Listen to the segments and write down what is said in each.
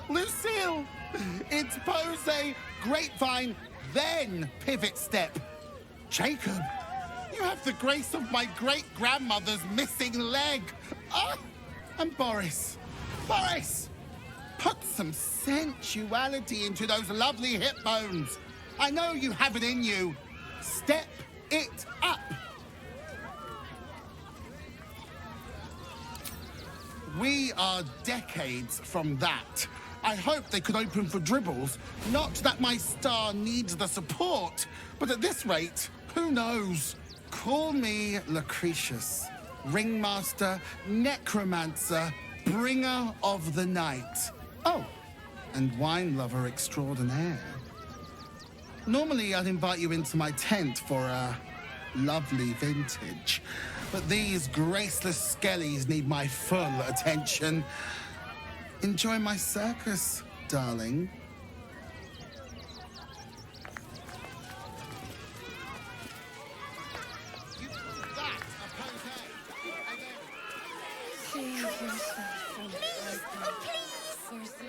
Lucille! It's pose, grapevine, then pivot step. Jacob, you have the grace of my great-grandmother's missing leg. Ah! And Boris, put some sensuality into those lovely hip bones. I know you have it in you. Step it up. We are decades from that. I hope they could open for dribbles. Not that my star needs the support, but at this rate, who knows? Call me Lucretius, ringmaster, necromancer, bringer of the night. Oh, and wine lover extraordinaire. Normally, I'd invite you into my tent for a lovely vintage. But these graceless skellies need my full attention. Enjoy my circus, darling.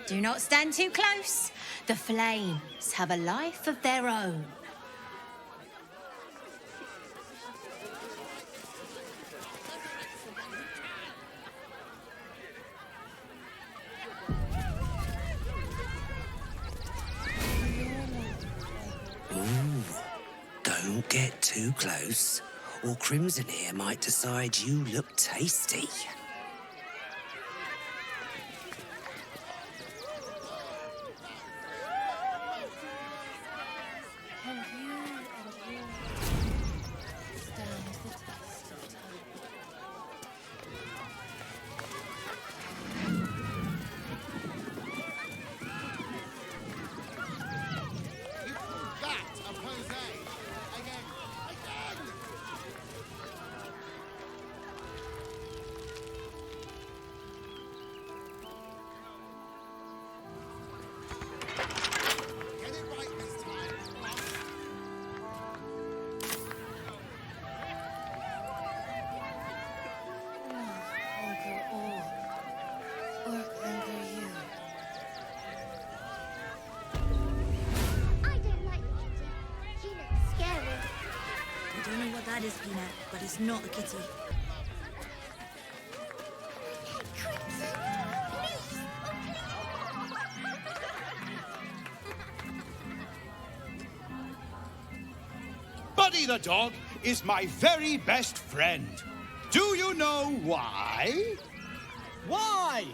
Do not stand too close. The flames have a life of their own. Don't get too close, or Crimson here might decide you look tasty. That is Peanut, but it's not the kitty. Buddy the dog is my very best friend. Do you know why? Why?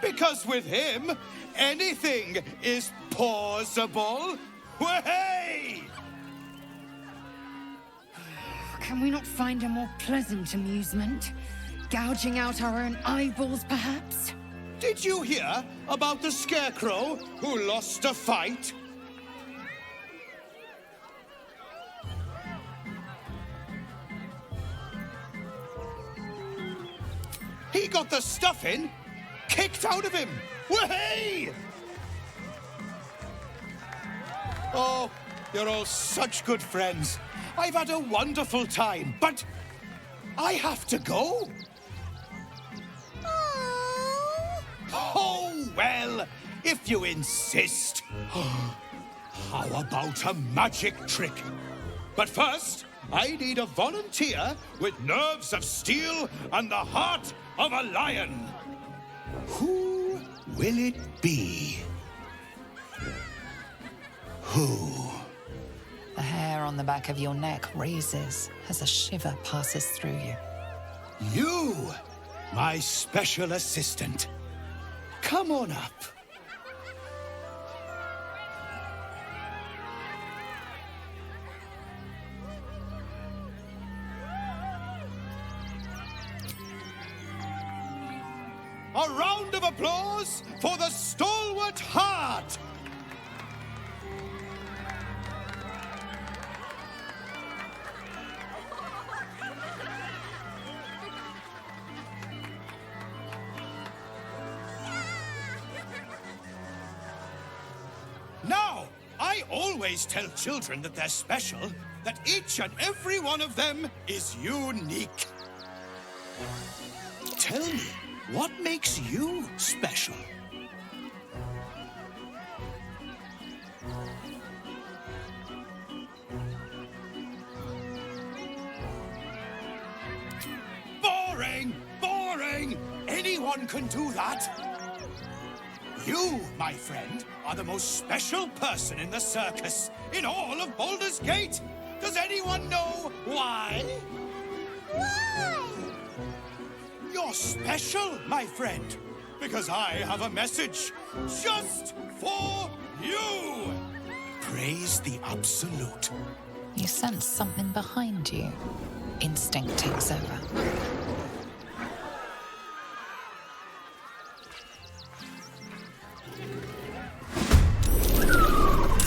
Because with him, anything is possible. Way! Can we not find a more pleasant amusement? Gouging out our own eyeballs, perhaps? Did you hear about the scarecrow who lost a fight? He got the stuffing kicked out of him. Way! Oh, you're all such good friends. I've had a wonderful time, but I have to go. Oh, well, if you insist. How about a magic trick? But first, I need a volunteer with nerves of steel and the heart of a lion. Who will it be? Who? The hair on the back of your neck raises as a shiver passes through you. You, my special assistant. Come on up. A round of applause for the stalwart heart. Now, I always tell children that they're special, that each and every one of them is unique. Tell me, what makes you special? anyone can do that. You, my friend, are the most special person in the circus, in all of Baldur's Gate. Does anyone know why? Why? You're special, my friend, because I have a message just for you. Praise the Absolute. You sense something behind you. Instinct takes over.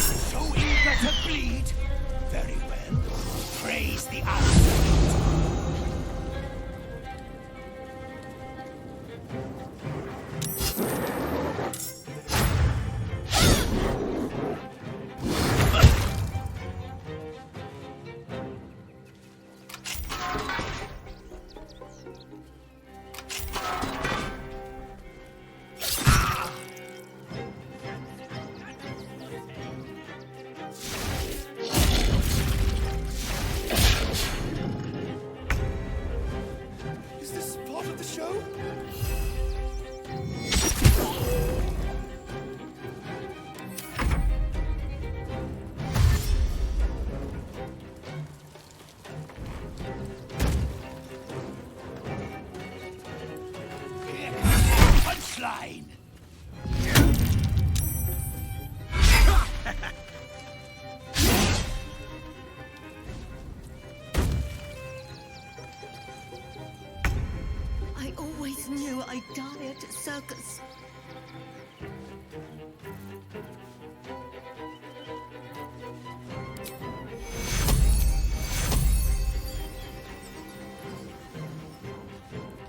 So eager to bleed? Very well. Praise the Absolute. Is this part of the show? Here comes the punchline. I always knew I'd die at a circus.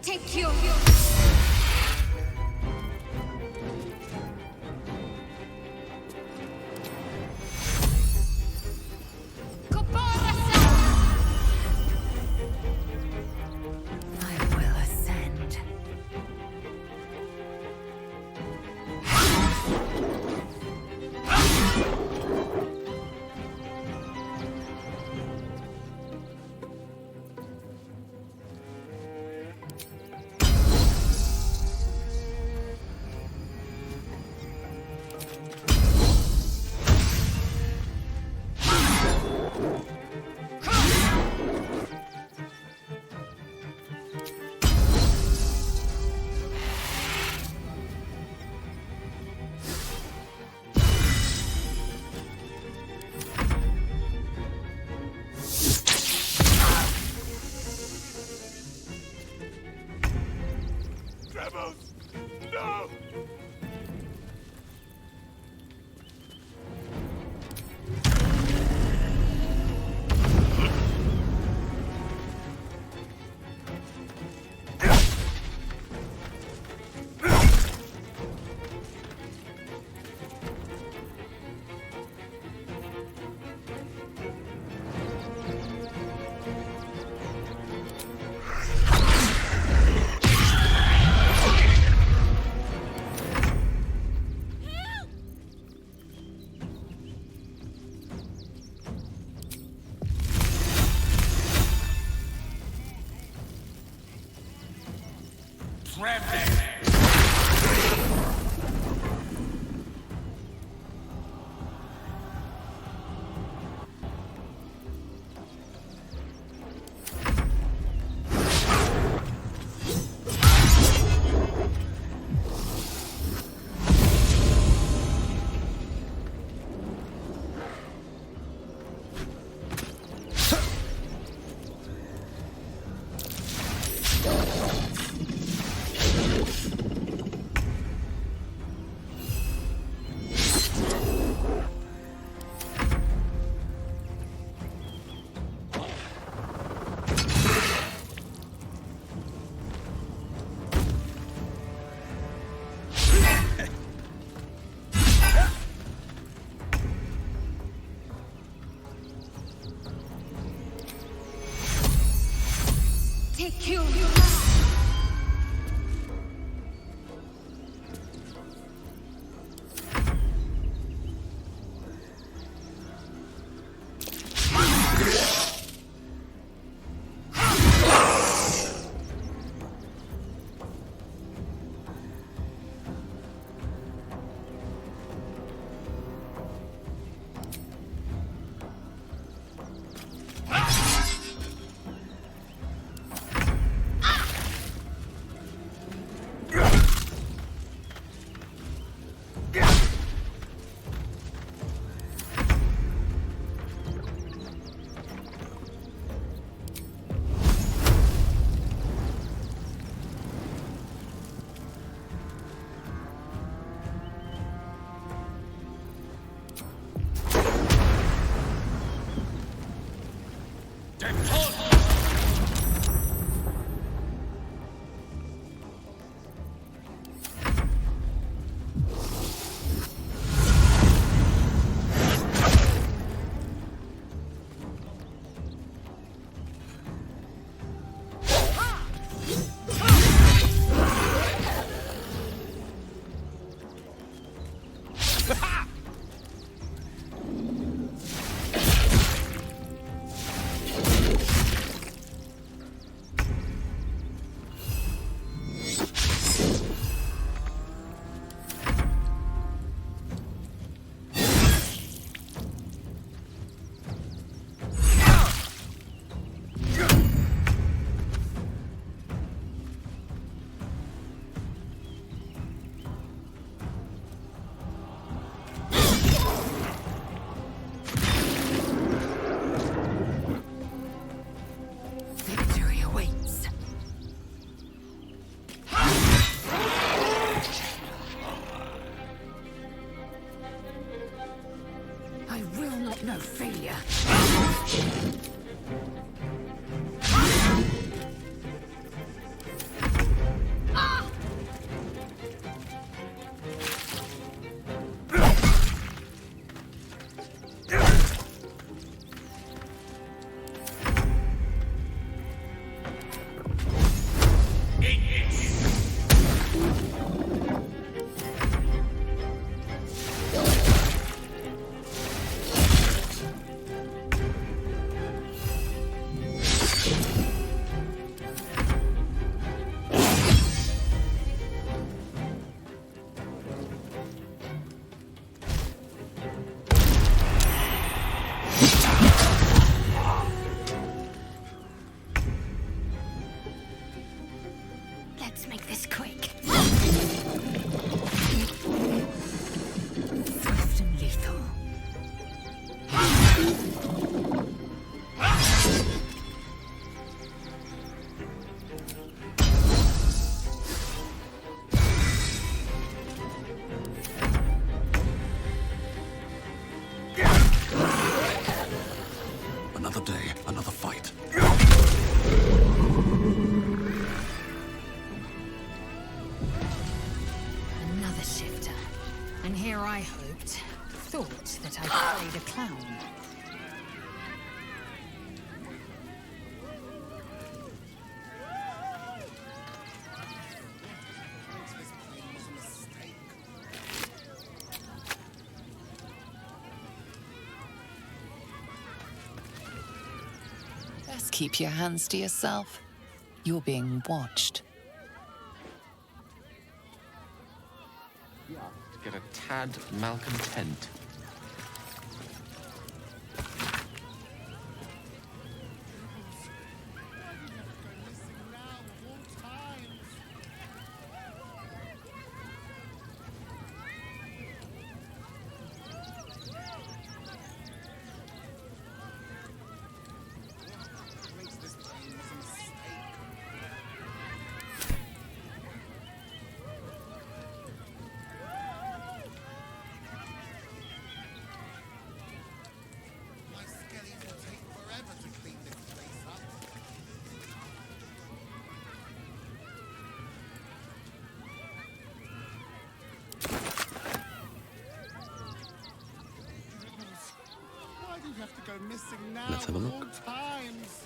Take your... I will ascend. Rebels! No! Take you. No failure. Let's make this quick. Swift and lethal. Another day, another fight. Another shifter. And here I thought that I played a clown. Best keep your hands to yourself. You're being watched. Get a tad malcontent. You have to go missing now. Let's have a look. At all times.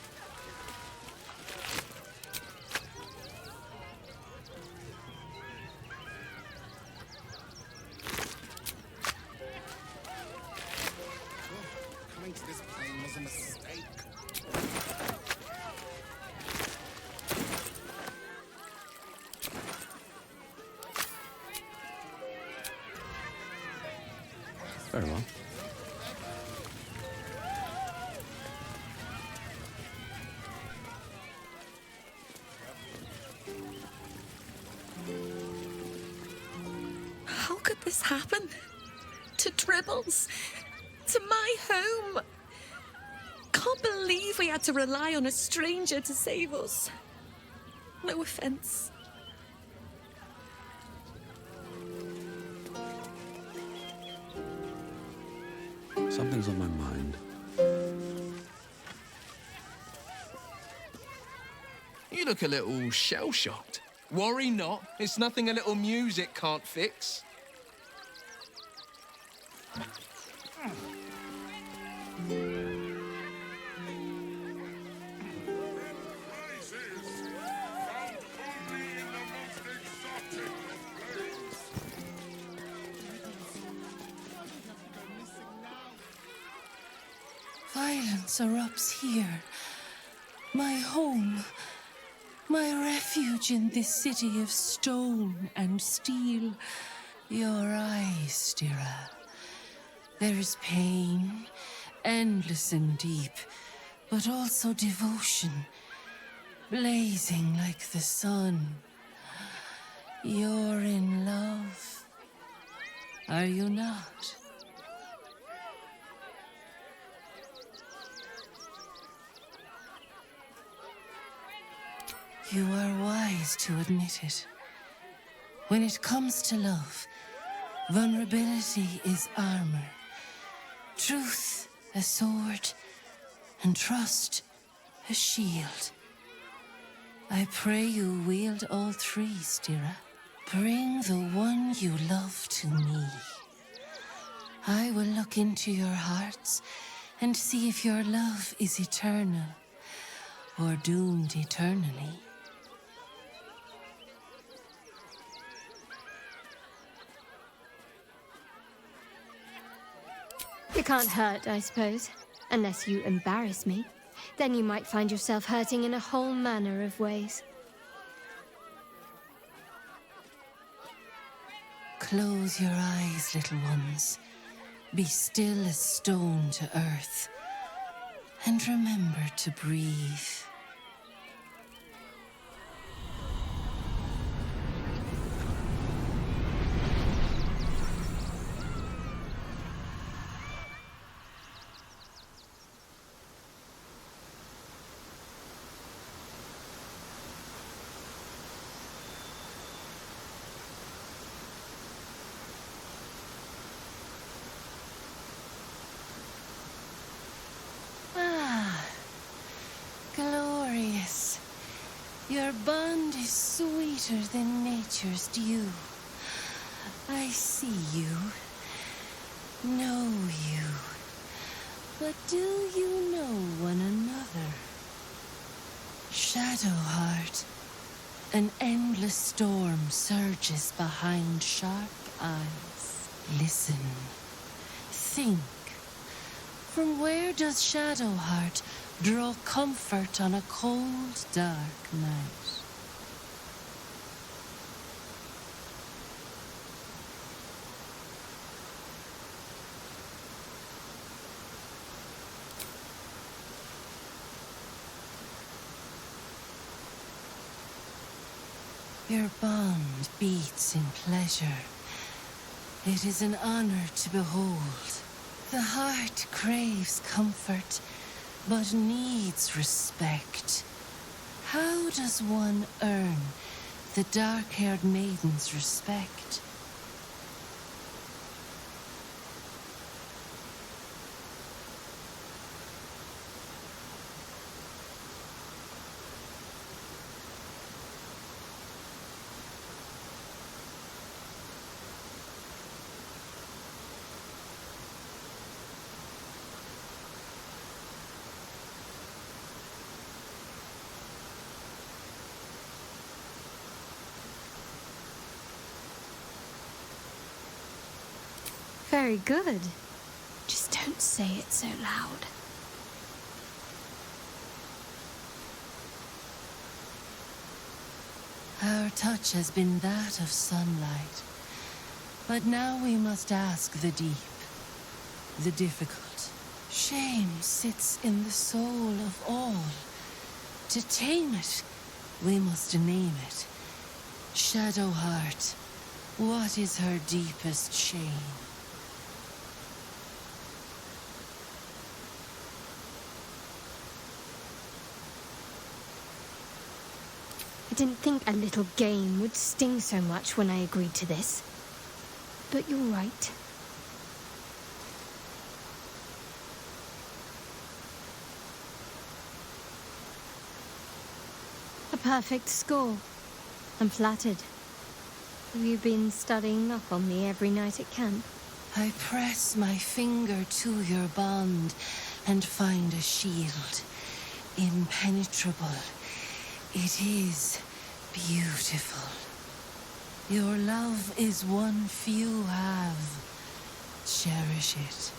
Oh, coming to this plane was a mistake. Very well. How could this happen? To Dribbles? To my home? Can't believe we had to rely on a stranger to save us. No offense. Something's on my mind. You look a little shell-shocked. Worry not. It's nothing a little music can't fix. Violence erupts here. My home. My refuge in this city of stone and steel. Your eyes, Stira. There is pain, endless and deep, but also devotion, blazing like the sun. You're in love, are you not? You are wise to admit it. When it comes to love, vulnerability is armor. Truth a sword, and trust, a shield. I pray you wield all three, Stira. Bring the one you love to me. I will look into your hearts and see if your love is eternal or doomed eternally. It can't hurt, I suppose. Unless you embarrass me. Then you might find yourself hurting in a whole manner of ways. Close your eyes, little ones. Be still as stone to earth. And remember to breathe. Glorious. Your bond is sweeter than nature's dew. I see you, know you, but do you know one another? Shadowheart, an endless storm surges behind sharp eyes. Listen, think. From where does Shadowheart draw comfort on a cold, dark night? Your bond beats in pleasure. It is an honor to behold. The heart craves comfort, but needs respect. How does one earn the dark-haired maiden's respect? Very good. Just don't say it so loud. Our touch has been that of sunlight. But now we must ask the deep, the difficult. Shame sits in the soul of all. To tame it, we must name it. Shadowheart, what is her deepest shame? I didn't think a little game would sting so much when I agreed to this. But you're right. A perfect score. I'm flattered. Have you been studying up on me every night at camp? I press my finger to your bond and find a shield. Impenetrable. It is beautiful. Your love is one few have. Cherish it.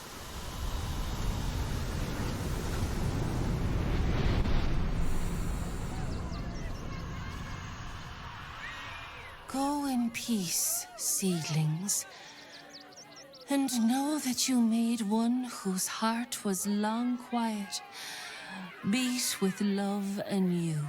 Go in peace, seedlings, and know that you made one whose heart was long quiet, beat with love anew.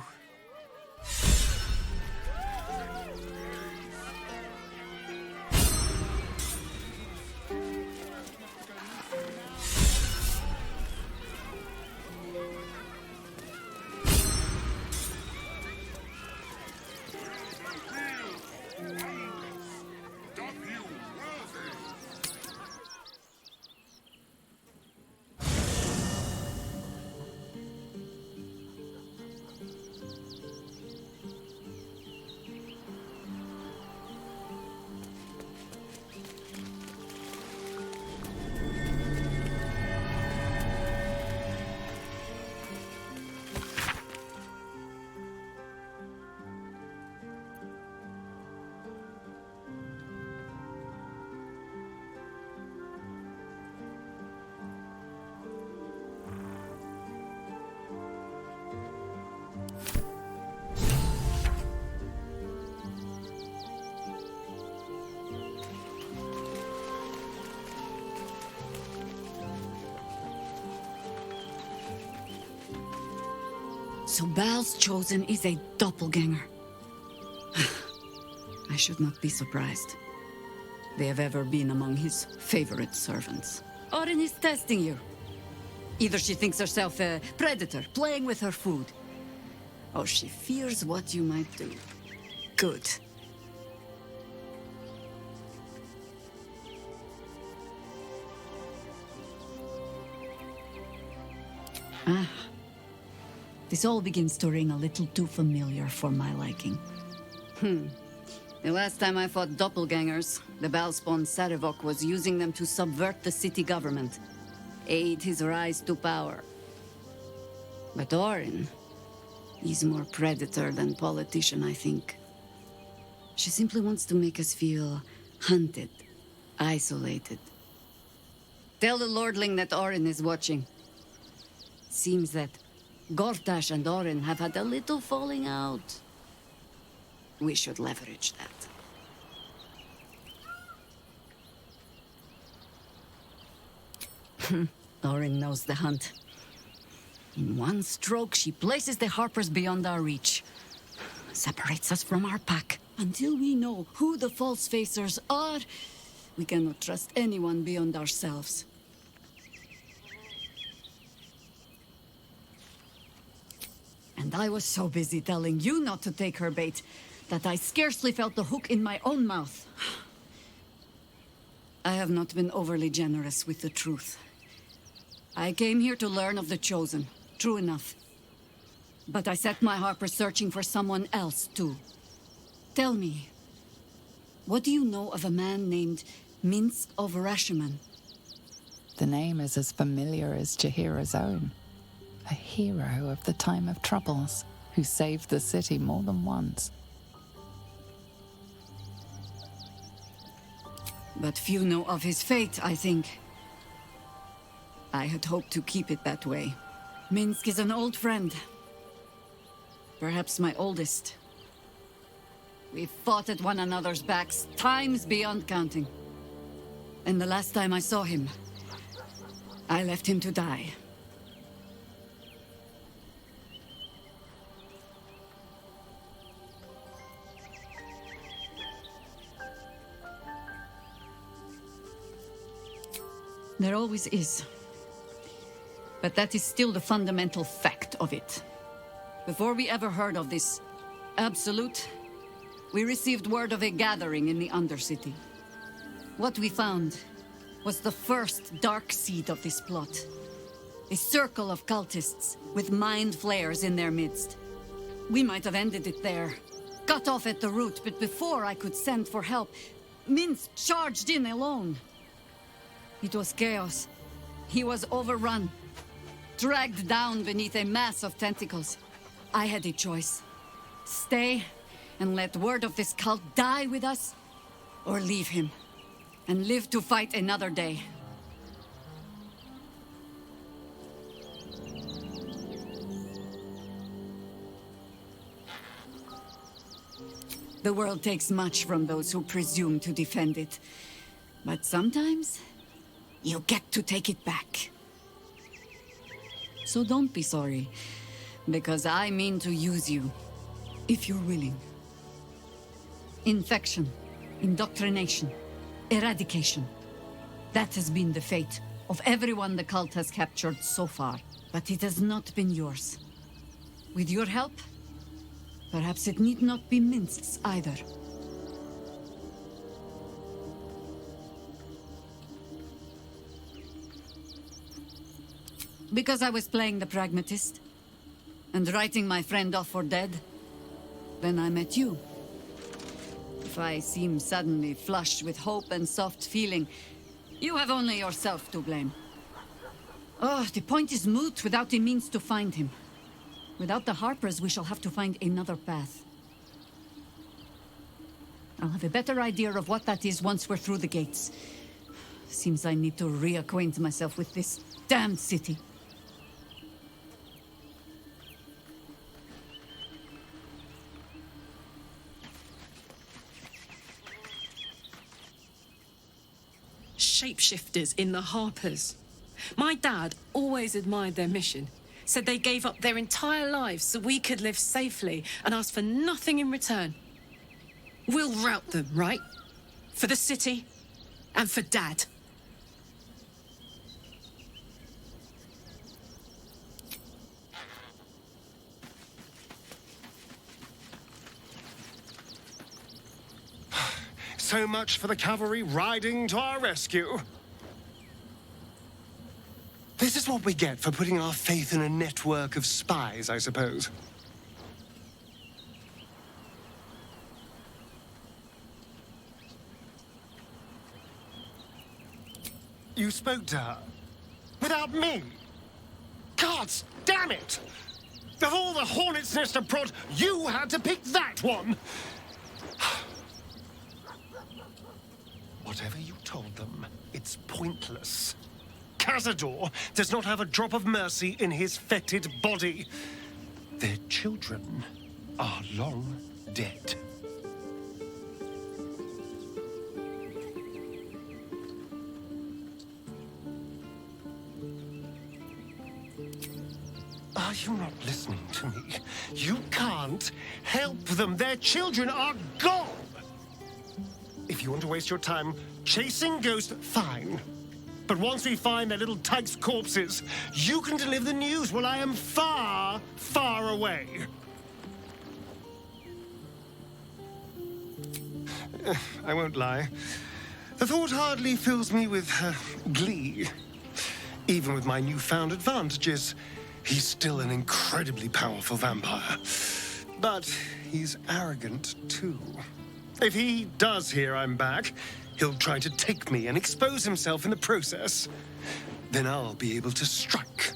So Bal's chosen is a doppelganger. I should not be surprised. They have ever been among his favorite servants. Orin is testing you. Either she thinks herself a predator, playing with her food, or she fears what you might do. Good. Ah. This all begins to ring a little too familiar for my liking. The last time I fought doppelgangers, the Balspawn Sarevok was using them to subvert the city government, aid his rise to power. But Orin, he's more predator than politician, I think. She simply wants to make us feel hunted, isolated. Tell the Lordling that Orin is watching. Seems that Gortash and Orin have had a little falling out. We should leverage that. Orin knows the hunt. In one stroke, she places the Harpers beyond our reach. Separates us from our pack. Until we know who the false facers are, we cannot trust anyone beyond ourselves. And I was so busy telling you not to take her bait that I scarcely felt the hook in my own mouth. I have not been overly generous with the truth. I came here to learn of the Chosen, true enough. But I set my Harper searching for someone else, too. Tell me, what do you know of a man named Minsk of Rashiman? The name is as familiar as Jahira's own. A hero of the time of troubles, who saved the city more than once. But few know of his fate, I think. I had hoped to keep it that way. Minsk is an old friend. Perhaps my oldest. We've fought at one another's backs, times beyond counting. And the last time I saw him, I left him to die. There always is. But that is still the fundamental fact of it. Before we ever heard of this absolute, we received word of a gathering in the Undercity. What we found was the first dark seed of this plot. A circle of cultists with mind flayers in their midst. We might have ended it there, cut off at the root, but before I could send for help, Minsk charged in alone. It was chaos. He was overrun, dragged down beneath a mass of tentacles. I had a choice. Stay and let word of this cult die with us, or leave him and live to fight another day. The world takes much from those who presume to defend it. But sometimes, you get to take it back. So don't be sorry, because I mean to use you, if you're willing. Infection, indoctrination, eradication. That has been the fate of everyone the cult has captured so far. But it has not been yours. With your help, perhaps it need not be Minsk's either. Because I was playing the pragmatist and writing my friend off for dead, then I met you. If I seem suddenly flushed with hope and soft feeling, you have only yourself to blame. Oh, the point is moot without a means to find him. Without the Harpers, we shall have to find another path. I'll have a better idea of what that is once we're through the gates. Seems I need to reacquaint myself with this damned city. Shapeshifters in the Harpers. My dad always admired their mission. said they gave up their entire lives so we could live safely and asked for nothing in return. We'll rout them, right? For the city and for Dad. So much for the cavalry riding to our rescue. This is what we get for putting our faith in a network of spies, I suppose. You spoke to her? Without me? Gods damn it! Of all the hornet's nest of prod, you had to pick that one! Whatever you told them, it's pointless. Cazador does not have a drop of mercy in his fetid body. Their children are long dead. Are you not listening to me? You can't help them. Their children are gone. If you want to waste your time chasing ghosts, fine. But once we find their little tykes' corpses, you can deliver the news while I am far, far away. I won't lie. The thought hardly fills me with glee. Even with my newfound advantages, he's still an incredibly powerful vampire. But he's arrogant, too. If he does hear I'm back, he'll try to take me and expose himself in the process. Then I'll be able to strike.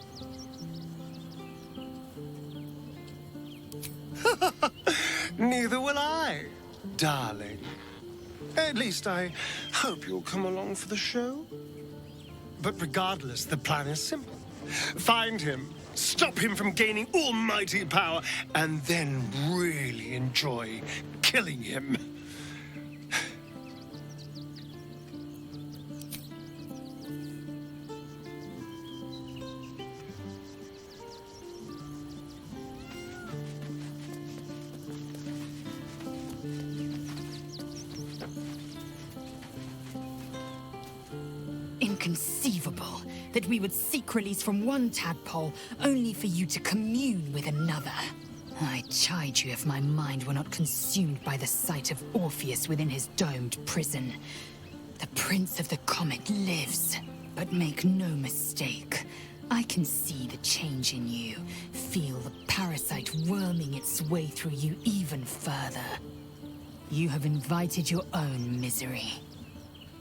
Neither will I, darling. At least I hope you'll come along for the show. But regardless, the plan is simple. Find him, stop him from gaining almighty power, and then really enjoy killing him. Inconceivable that we would seek release from one tadpole only for you to commune with another. I chide you if my mind were not consumed by the sight of Orpheus within his domed prison. The Prince of the Comet lives, but make no mistake. I can see the change in you, feel the parasite worming its way through you even further. You have invited your own misery.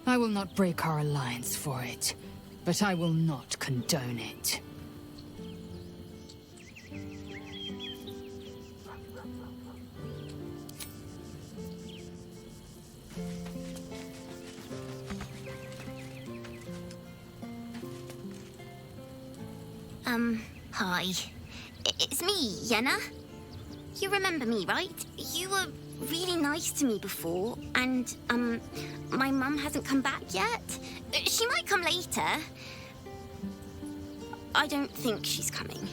I will not break our alliance for it, but I will not condone it. Hi. It's me, Yenna. You remember me, right? You were really nice to me before, and, my mum hasn't come back yet. She might come later. I don't think she's coming.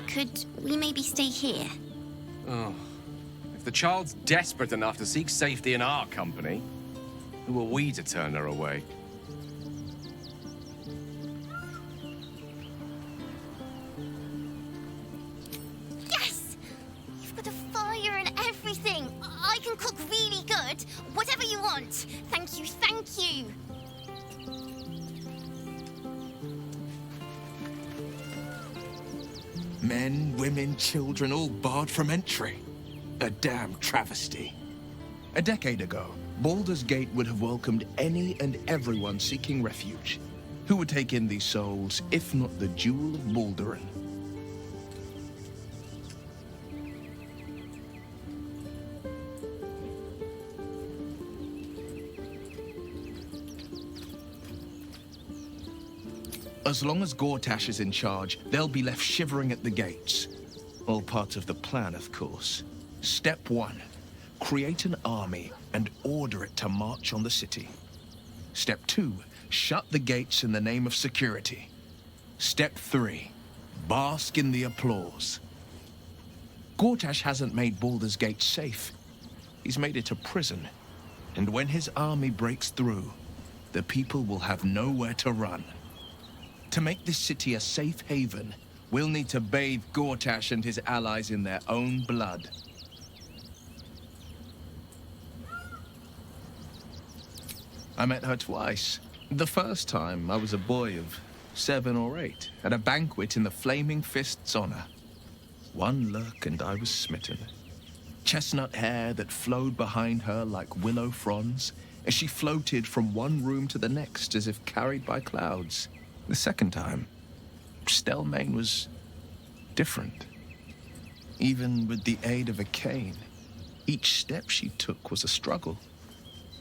Could we maybe stay here? Oh. If the child's desperate enough to seek safety in our company, who are we to turn her away? Yes! You've got a fire and everything. I can cook really good. Whatever you want. Thank you, thank you. Men, women, children, all barred from entry. A damn travesty. A decade ago, Baldur's Gate would have welcomed any and everyone seeking refuge. Who would take in these souls, if not the Jewel of Baldurin? As long as Gortash is in charge, they'll be left shivering at the gates. All part of the plan, of course. Step 1. Create an army and order it to march on the city. Step 2. Shut the gates in the name of security. Step 3. bask in the applause. Gortash hasn't made Baldur's Gate safe. He's made it a prison. And when his army breaks through, the people will have nowhere to run. To make this city a safe haven, we'll need to bathe Gortash and his allies in their own blood. I met her twice. The first time, I was a boy of 7 or 8, at a banquet in the Flaming Fist's honor. One look and I was smitten. Chestnut hair that flowed behind her like willow fronds, as she floated from one room to the next as if carried by clouds. The second time, Stelmane was different. Even with the aid of a cane, each step she took was a struggle.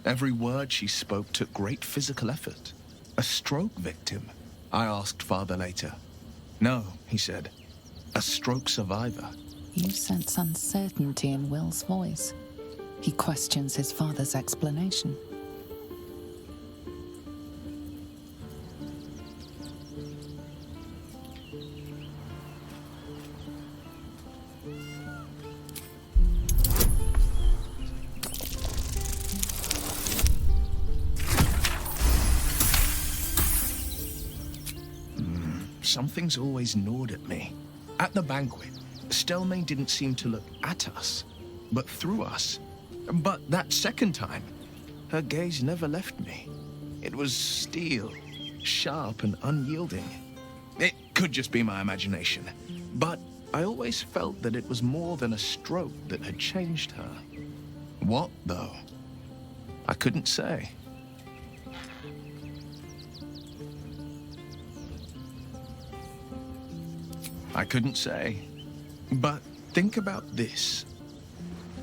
Every word she spoke took great physical effort. A stroke victim, I asked Father later. No, he said, a stroke survivor. You sense uncertainty in Will's voice. He questions his father's explanation. Something's always gnawed at me. At the banquet, Stelmane didn't seem to look at us, but through us. But that second time, her gaze never left me. It was steel, sharp and unyielding. It could just be my imagination, but I always felt that it was more than a stroke that had changed her. What, though? I couldn't say. I couldn't say. But think about this.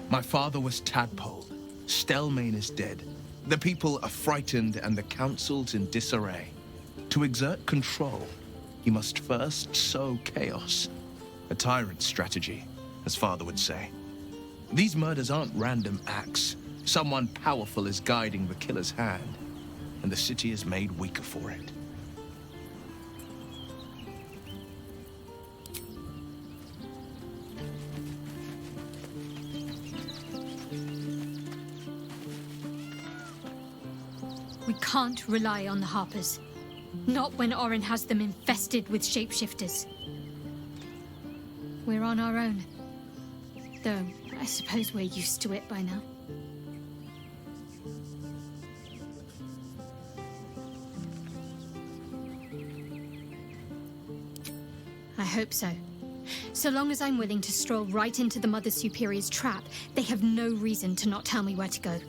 My father was tadpoled. Stelmane is dead. The people are frightened and the council's in disarray. To exert control, he must first sow chaos. A tyrant's strategy, as father would say. These murders aren't random acts. Someone powerful is guiding the killer's hand, and the city is made weaker for it. We can't rely on the Harpers. Not when Orin has them infested with shapeshifters. We're on our own. Though, I suppose we're used to it by now. I hope so. So long as I'm willing to stroll right into the Mother Superior's trap, they have no reason to not tell me where to go.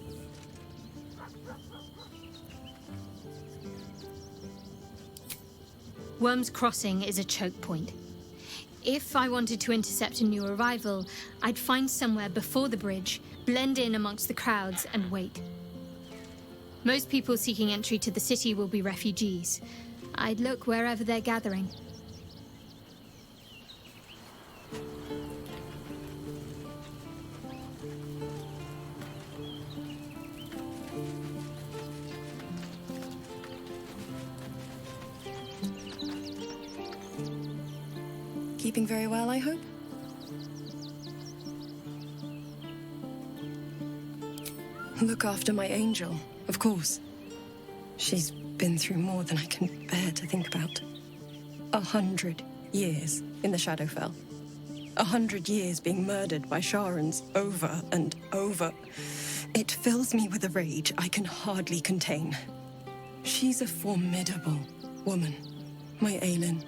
Worm's Crossing is a choke point. If I wanted to intercept a new arrival, I'd find somewhere before the bridge, blend in amongst the crowds, and wait. Most people seeking entry to the city will be refugees. I'd look wherever they're gathering. Keeping very well, I hope? Look after my angel, of course. She's been through more than I can bear to think about. 100 years in the Shadowfell. 100 years being murdered by Sharans over and over. It fills me with a rage I can hardly contain. She's a formidable woman, my Aelin.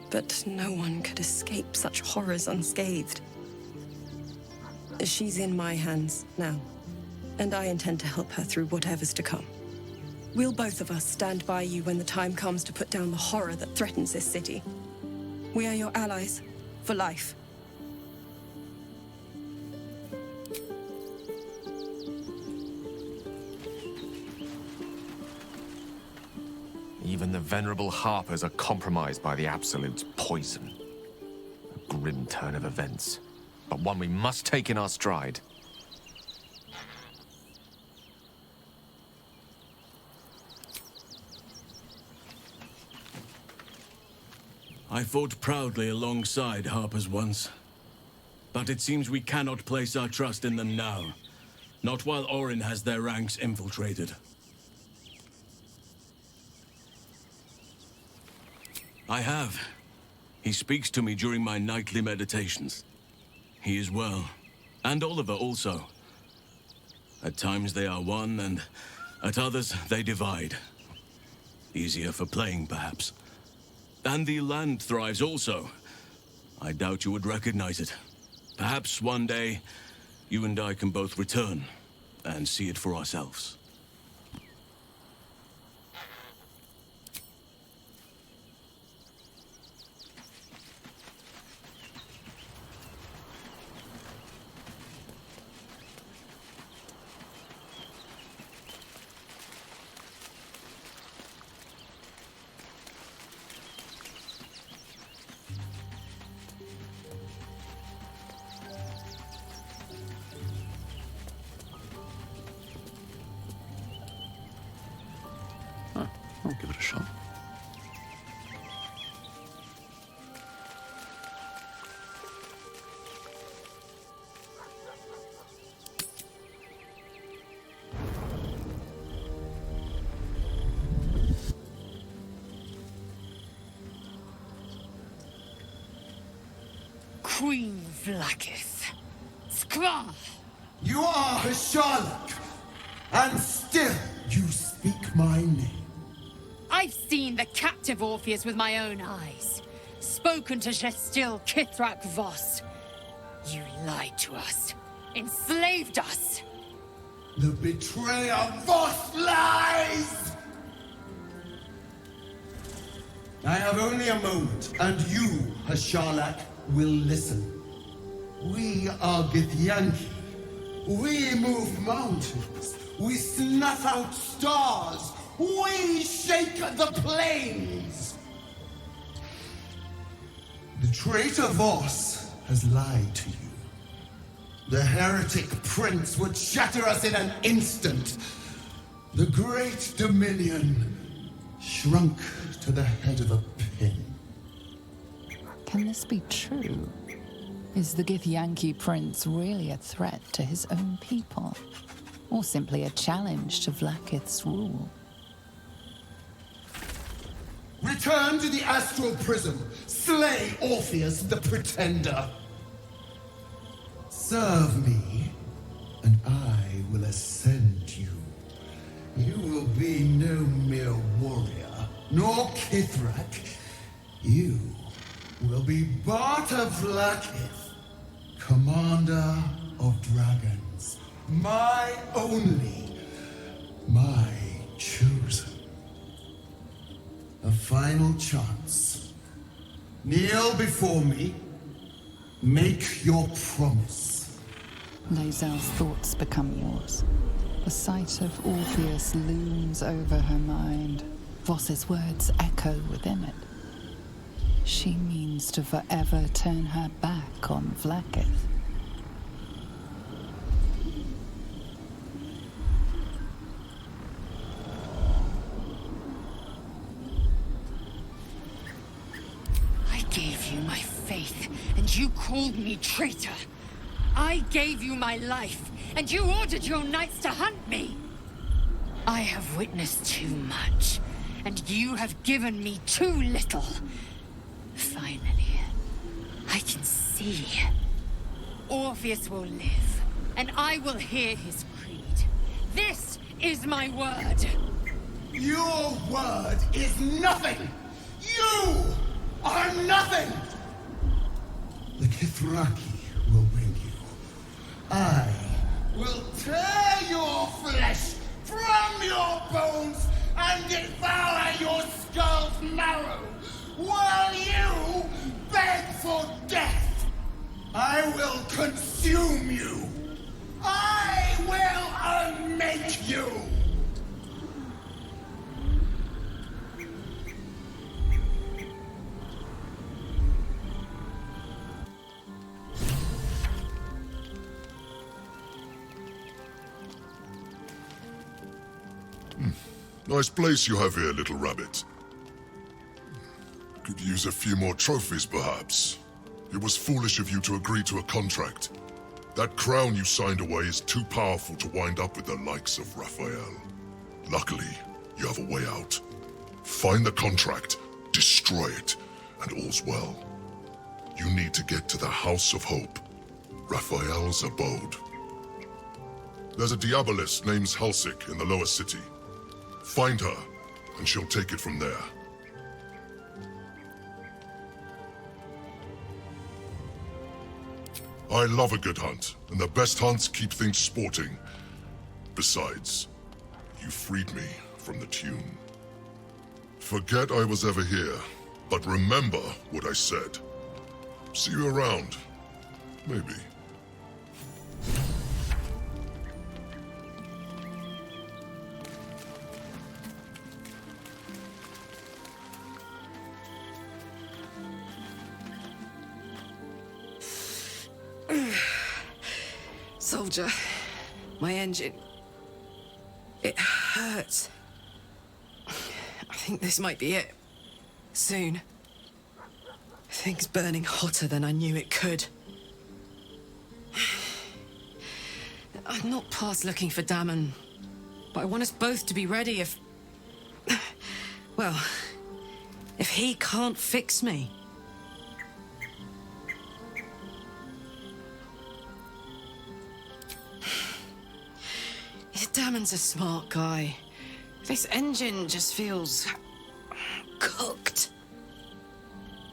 But no one could escape such horrors unscathed. She's in my hands now, and I intend to help her through whatever's to come. We'll both of us stand by you when the time comes to put down the horror that threatens this city. We are your allies for life. Even the venerable Harpers are compromised by the Absolute's poison. A grim turn of events, but one we must take in our stride. I fought proudly alongside Harpers once. But it seems we cannot place our trust in them now. Not while Orin has their ranks infiltrated. I have. He speaks to me during my nightly meditations. He is well. And Oliver also. At times they are one, and at others they divide. Easier for playing, perhaps. And the land thrives also. I doubt you would recognize it. Perhaps one day, you and I can both return and see it for ourselves. I'll give it a shot. Queen Vlaakith. Skra! You are a Sherlock, and still you speak my name. I've seen the captive Orpheus with my own eyes. Spoken to Gestil Kithrak Voss. You lied to us. Enslaved us. The betrayer Voss lies! I have only a moment, and you, Hasharlak, will listen. We are Githyanki. We move mountains. We snuff out stars. We shake the plains! The traitor Voss has lied to you. The heretic prince would shatter us in an instant. The great Dominion shrunk to the head of a pin. Can this be true? Is the Githyanki prince really a threat to his own people? Or simply a challenge to Vlaakith's rule? Return to the astral prism. Slay Orpheus the Pretender. Serve me, and I will ascend you. You will be no mere warrior, nor Kithrak. You will be Barta Vlaakith, commander of dragons. My only, my chosen. A final chance. Kneel before me. Make your promise. Lae'zel's thoughts become yours. The sight of Orpheus looms over her mind. Voss's words echo within it. She means to forever turn her back on Vlaakith. I gave you my faith, and you called me traitor. I gave you my life, and you ordered your knights to hunt me. I have witnessed too much, and you have given me too little. Finally, I can see. Orpheus will live, and I will hear his creed. This is my word. Your word is nothing! You are nothing! The Kithraki will bring you. I will tear your flesh from your bones and devour your skull's marrow, while you beg for death. I will consume you. I will unmake you. Nice place you have here, little rabbit. Could use a few more trophies, perhaps. It was foolish of you to agree to a contract. That crown you signed away is too powerful to wind up with the likes of Raphael. Luckily, you have a way out. Find the contract, destroy it, and all's well. You need to get to the House of Hope, Raphael's abode. There's a Diabolist named Halsik in the lower city. Find her, and she'll take it from there. I love a good hunt, and the best hunts keep things sporting. Besides, you freed me from the tune. Forget I was ever here, but remember what I said. See you around. Maybe. Soldier, my engine... it hurts. I think this might be it. Soon. Things burning hotter than I knew it could. I'm not past looking for Damon, but I want us both to be ready if... well, if he can't fix me. Damon's a smart guy. This engine just feels... cooked.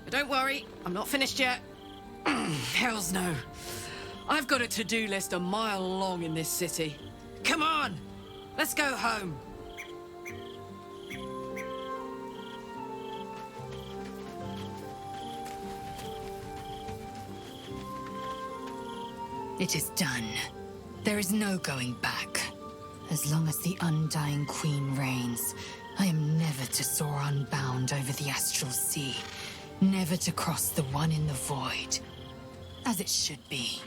But don't worry, I'm not finished yet. Hells no. I've got a to-do list a mile long in this city. Come on, let's go home. It is done. There is no going back. As long as the Undying Queen reigns, I am never to soar unbound over the astral sea, never to cross the one in the void. As it should be.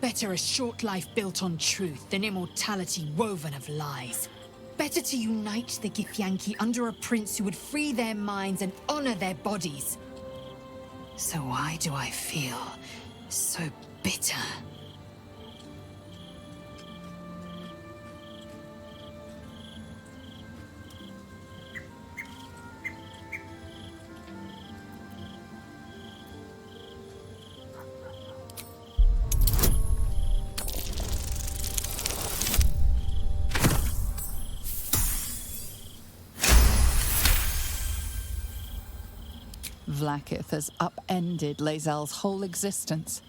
Better a short life built on truth than immortality woven of lies. Better to unite the Githyanki under a prince who would free their minds and honor their bodies. So why do I feel so bitter? Vlaakith has upended Lae'zel's whole existence.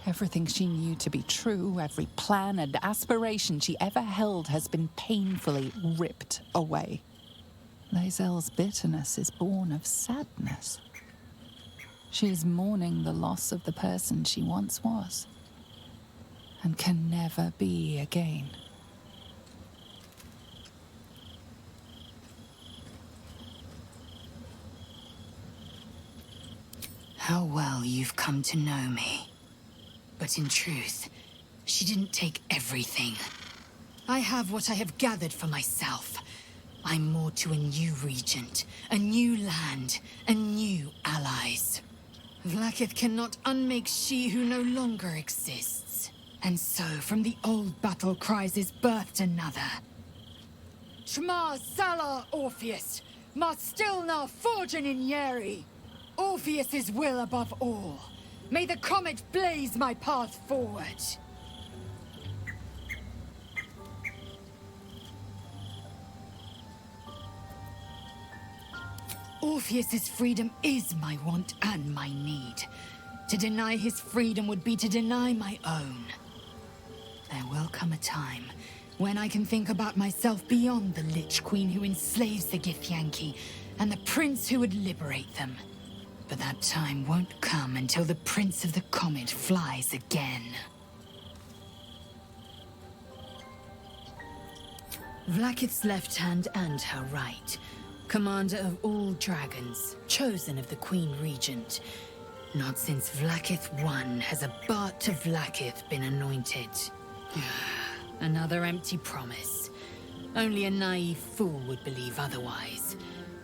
Everything she knew to be true, every plan and aspiration she ever held has been painfully ripped away. Lae'zel's bitterness is born of sadness. She is mourning the loss of the person she once was, and can never be again. How well you've come to know me. But in truth, she didn't take everything. I have what I have gathered for myself. I'm more to a new regent, a new land, and new allies. Vlaakith cannot unmake she who no longer exists. And so, from the old battle cries is birthed another. Shma Salar Orpheus, Ma Stilna Forgin in Yeri. Orpheus's will above all. May the comet blaze my path forward. Orpheus's freedom is my want and my need. To deny his freedom would be to deny my own. There will come a time when I can think about myself beyond the Lich Queen who enslaves the Githyanki and the prince who would liberate them. But that time won't come until the Prince of the Comet flies again. Vlaakith's left hand and her right. Commander of all dragons, chosen of the Queen Regent. Not since Vlaakith I has a Bart of Vlaakith been anointed. Another empty promise. Only a naive fool would believe otherwise.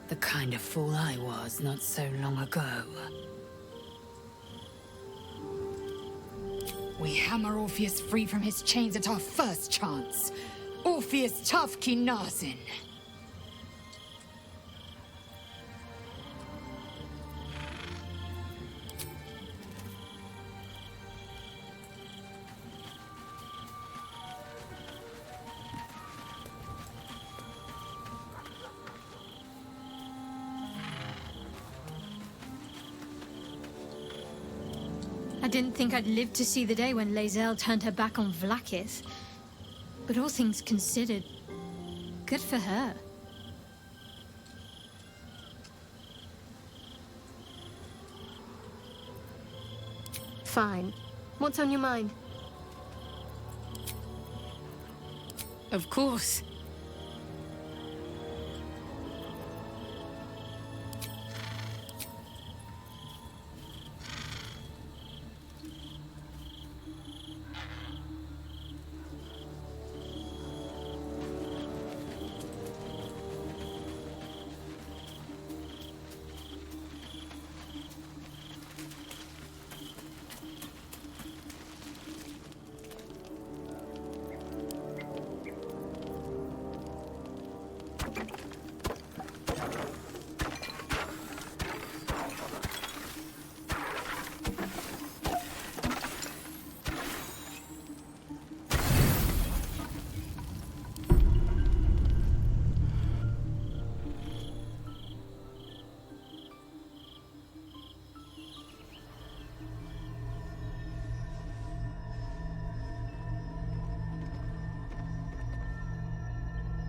The kind of fool I was not so long ago. We hammer Orpheus free from his chains at our first chance. Orpheus Tafki Nazin. I didn't think I'd live to see the day when Lae'zel turned her back on Vlaakith. But all things considered, good for her. Fine. What's on your mind? Of course.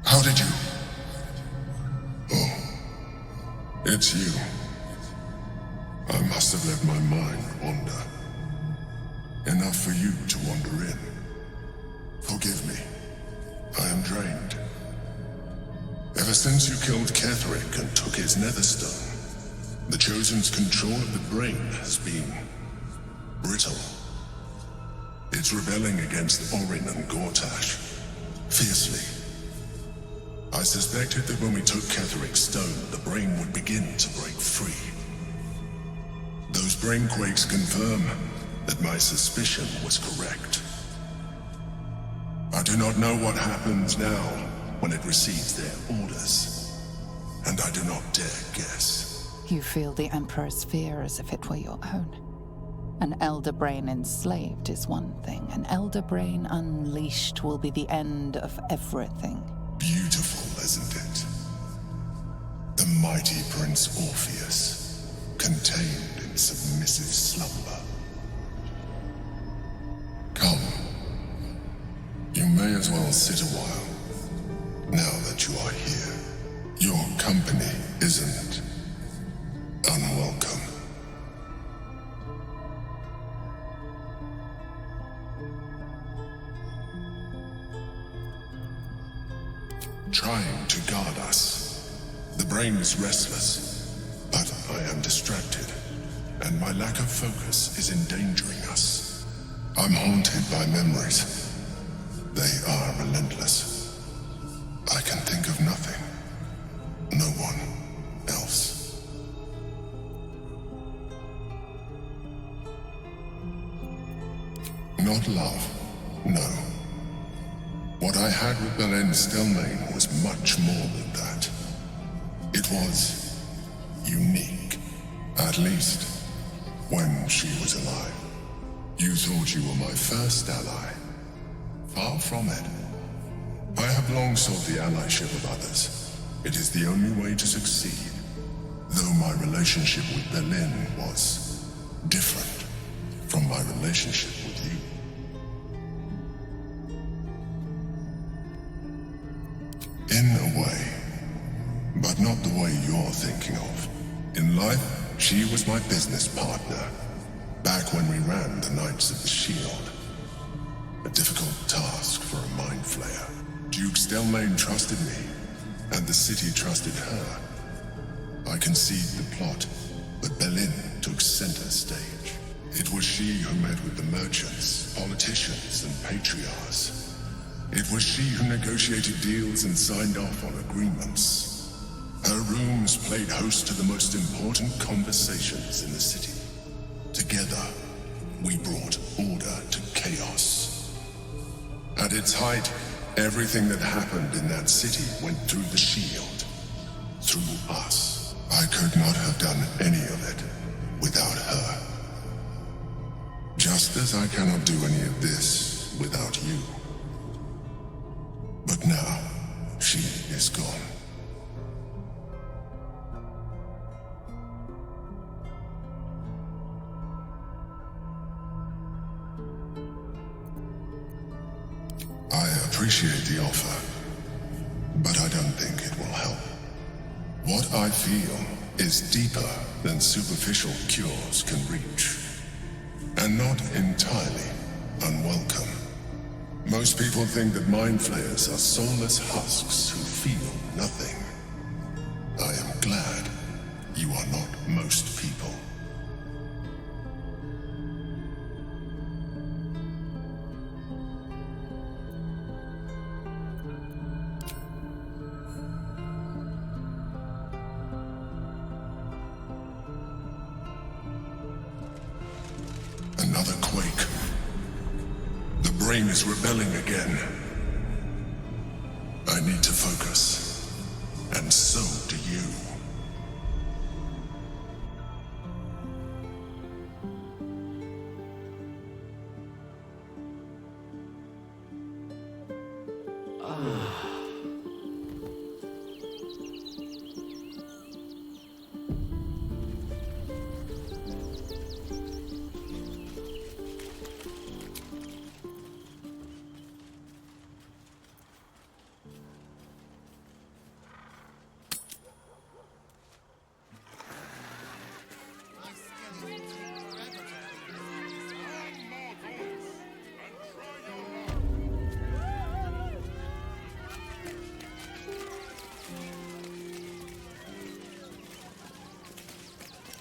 How did you? Oh, it's you. I must have let my mind wander. Enough for you to wander in. Forgive me. I am drained. Ever since you killed Ketheric and took his netherstone, the Chosen's control of the brain has been brittle. It's rebelling against Orin and Gortash fiercely. I suspected that when we took Ketheric's stone, the brain would begin to break free. Those brain quakes confirm that my suspicion was correct. I do not know what happens now when it receives their orders, and I do not dare guess. You feel the Emperor's fear as if it were your own. An elder brain enslaved is one thing. An elder brain unleashed will be the end of everything. Beautiful, isn't it? The mighty Prince Orpheus, contained in submissive slumber. Come. You may as well sit a while, now that you are here. Your company isn't unwelcome. Trying to guard us. The brain is restless, but I am distracted, and my lack of focus is endangering us. I'm haunted by memories. They are relentless. I can think of nothing. No one else. Not love, no. What I had with Belen Stelmane was much more than that. It was unique, at least when she was alive. You thought you were my first ally. Far from it. I have long sought the allyship of others. It is the only way to succeed. Though my relationship with Belen was different from my relationship with you. In a way, but not the way you're thinking of. In life, she was my business partner, back when we ran the Knights of the Shield. A difficult task for a mind flayer. Duke Stelmane trusted me, and the city trusted her. I conceived the plot, but Belen took center stage. It was she who met with the merchants, politicians, and patriarchs. It was she who negotiated deals and signed off on agreements. Her room rooms played host to the most important conversations in the city. Together, we brought order to chaos. At its height, everything that happened in that city went through the shield. Through us. I could not have done any of it without her. Just as I cannot do any of this without you. But now, she is gone. I appreciate the offer, but I don't think it will help. What I feel is deeper than superficial cures can reach, and not entirely unwelcome. Most people think that mind flayers are soulless husks who feel nothing. I am glad you are not most people. Another quake. The brain is rebelling again. I need to focus. And so do you.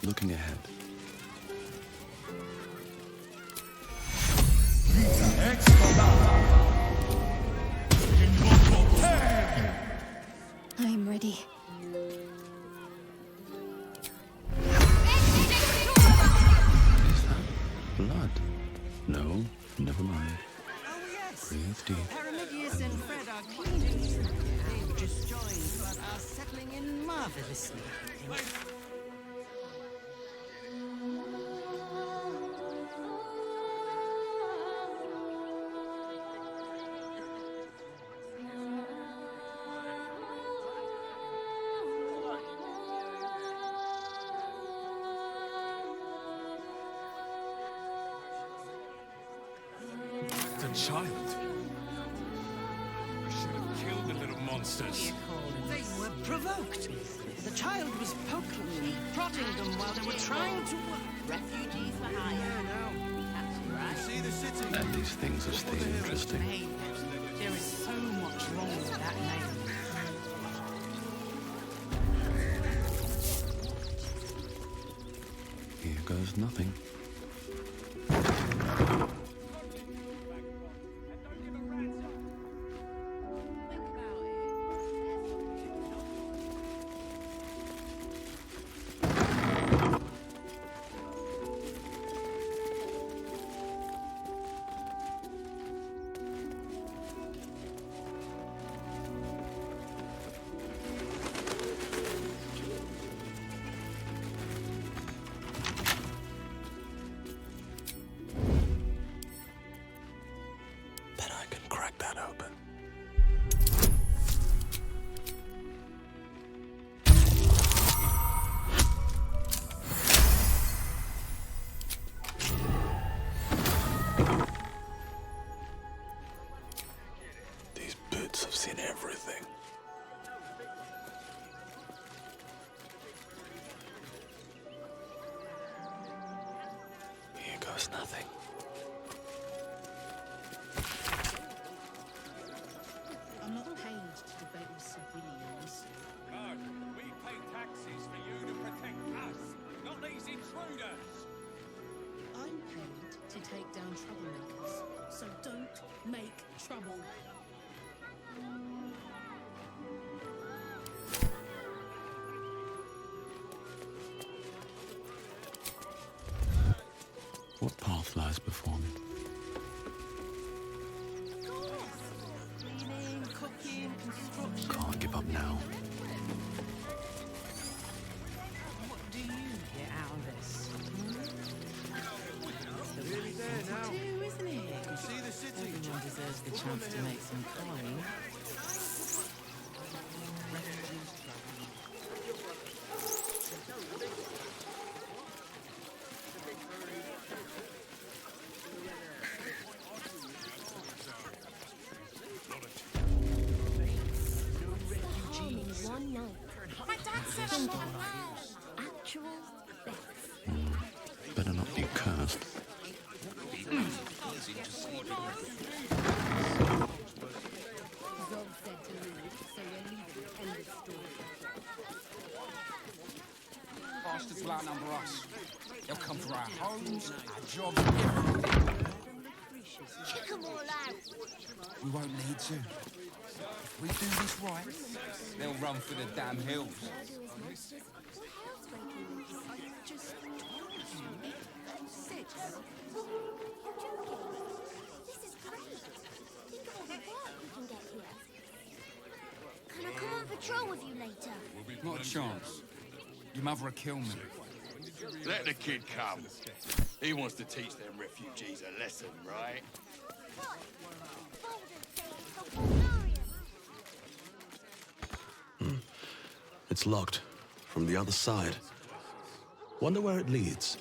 Looking ahead. I'm ready. Is that blood? No, never mind. Oh, yes. Breathe deep. Paramidius and Fred are cleaning. They've just joined, but are settling in marvelously. The child. We should have killed the little monsters. They were provoked. The child was poking them, prodding them while they were trying to work. Refugees for hire. You see the city? And these things are still interesting. There is so much wrong with that name. Here goes nothing. Crack that open. These boots have seen everything. Here goes nothing. I'm not paid to debate with civilians. God, we pay taxes for you to protect us, not these intruders. I'm paid to take down troublemakers, so don't make trouble. Death lies before me. Cleaning, cooking, construction. Can't give up now. What do you get out of this? It's really there now, too, isn't it? You see the city. Everyone deserves the chance to make some coin. One night. My dad said I'm not allowed. Actual bets. Better not be cursed. Zog said to leave, so we're leaving. End of story. Bastards will outnumber us. They'll come for our homes, our jobs, everything. Kick them all out. We won't need to. If we do this right, they'll run for the damn hills. Just 6. This is great. Think of all the work we can get here. Can I come on patrol with you later? Not a chance. Your mother will kill me. Let the kid come. He wants to teach them refugees a lesson, right? What? Baldur said it's the Barbarian. It's locked. From the other side. Wonder where it leads.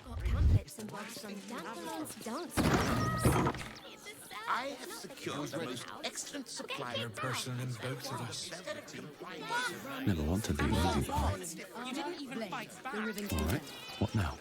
Got pamphlets and bobs from Dandelions dance. I have secured the most excellent supply of person in both of us. Never want to leave, do you? You didn't even fight back. All right. What now?